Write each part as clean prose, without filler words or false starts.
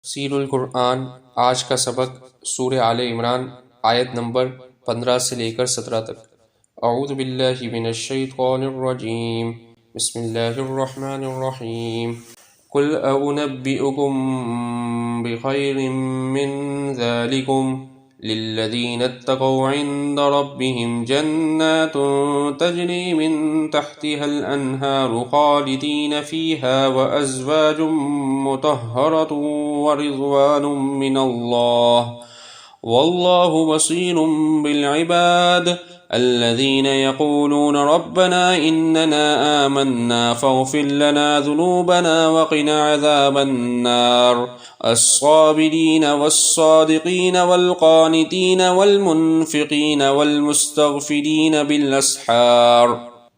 تفسیر القرآن آج کا سبق سورہ آل عمران آیت نمبر 15 سے لے کر 17 تک۔ اعوذ باللہ من الشیطان الرجیم، بسم اللہ الرحمن الرحیم۔ قل اونبئکم بخیر من ذالکم للذین اتقوا عند ربهم جنات تجری من تحتها الانہار خالدین فیہا وازواج مطہرۃ ورضوان من اللہ واللہ بصیر بالعباد الذین یقولون ربنا اننا آمنا فاغفر لنا ذنوبنا وقنا عذاب النار الصابرین والصادقین والقانتین والمنفقین والمستغفرین بالاسحار۔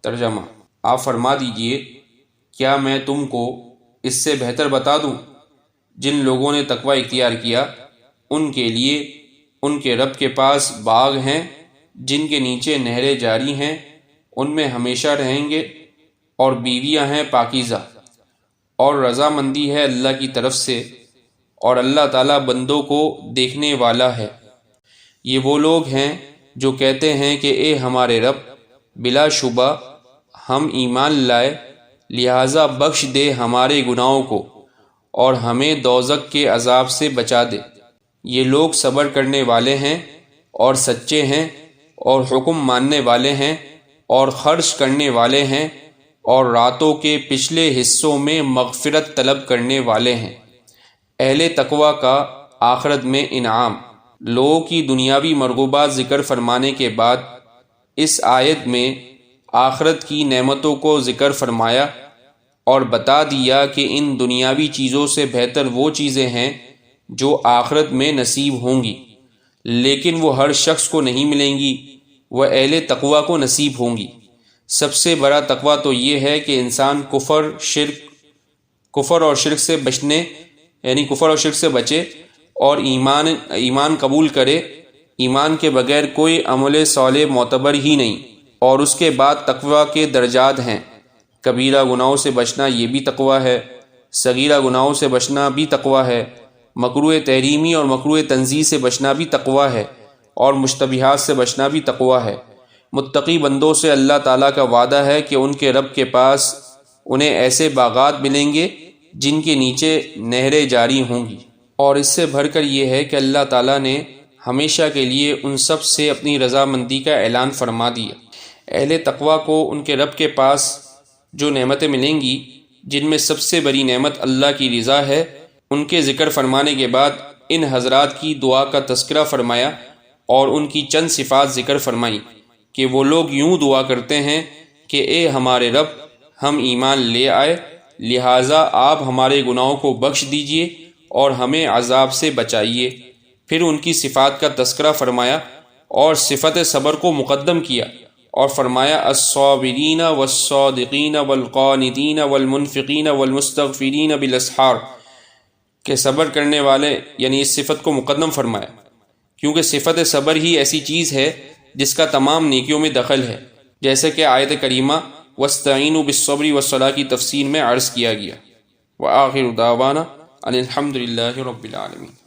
ترجمہ: آپ فرما دیجئے، کیا میں تم کو اس سے بہتر بتا دوں؟ جن لوگوں نے تقوی اختیار کیا ان کے لیے ان کے رب کے پاس باغ ہیں جن کے نیچے نہریں جاری ہیں، ان میں ہمیشہ رہیں گے، اور بیویاں ہیں پاکیزہ، اور رضامندی ہے اللہ کی طرف سے، اور اللہ تعالیٰ بندوں کو دیکھنے والا ہے۔ یہ وہ لوگ ہیں جو کہتے ہیں کہ اے ہمارے رب، بلا شبہ ہم ایمان لائے، لہٰذا بخش دے ہمارے گناہوں کو اور ہمیں دوزخ کے عذاب سے بچا دے۔ یہ لوگ صبر کرنے والے ہیں اور سچے ہیں اور حکم ماننے والے ہیں اور خرچ کرنے والے ہیں اور راتوں کے پچھلے حصوں میں مغفرت طلب کرنے والے ہیں۔ اہل تقوی کا آخرت میں انعام۔ لوگوں کی دنیاوی مرغوبات ذکر فرمانے کے بعد اس آیت میں آخرت کی نعمتوں کو ذکر فرمایا اور بتا دیا کہ ان دنیاوی چیزوں سے بہتر وہ چیزیں ہیں جو آخرت میں نصیب ہوں گی، لیکن وہ ہر شخص کو نہیں ملیں گی، وہ اہل تقوی کو نصیب ہوں گی۔ سب سے بڑا تقوی تو یہ ہے کہ انسان کفر اور شرک سے بچے اور ایمان قبول کرے۔ ایمان کے بغیر کوئی عمل صالح معتبر ہی نہیں۔ اور اس کے بعد تقوی کے درجات ہیں۔ کبیرہ گناہوں سے بچنا یہ بھی تقوی ہے، صغیرہ گناہوں سے بچنا بھی تقوی ہے، مکروہ تحریمی اور مکروہ تنزیہ سے بچنا بھی تقوی ہے، اور مشتبہات سے بچنا بھی تقوی ہے۔ متقی بندوں سے اللہ تعالیٰ کا وعدہ ہے کہ ان کے رب کے پاس انہیں ایسے باغات ملیں گے جن کے نیچے نہریں جاری ہوں گی۔ اور اس سے بڑھ کر یہ ہے کہ اللہ تعالیٰ نے ہمیشہ کے لیے ان سب سے اپنی رضامندی کا اعلان فرما دیا۔ اہل تقوی کو ان کے رب کے پاس جو نعمتیں ملیں گی، جن میں سب سے بڑی نعمت اللہ کی رضا ہے، ان کے ذکر فرمانے کے بعد ان حضرات کی دعا کا تذکرہ فرمایا اور ان کی چند صفات ذکر فرمائیں کہ وہ لوگ یوں دعا کرتے ہیں کہ اے ہمارے رب، ہم ایمان لے آئے، لہٰذا آپ ہمارے گناہوں کو بخش دیجئے اور ہمیں عذاب سے بچائیے۔ پھر ان کی صفات کا تذکرہ فرمایا اور صفت صبر کو مقدم کیا اور فرمایا الصابرین والصادقین والقانتین والمنفقین والمستغفرین بالاسحار، کہ صبر کرنے والے، یعنی اس صفت کو مقدم فرمایا کیونکہ صفت صبر ہی ایسی چیز ہے جس کا تمام نیکیوں میں دخل ہے، جیسے کہ آیت کریمہ وَاسْتَعِینُوا بِالصَّبْرِ وَالصَّلَاةِ کی تفسیر میں عرض کیا گیا۔ وآخر دعوانا ان الحمد للہ رب العالمین۔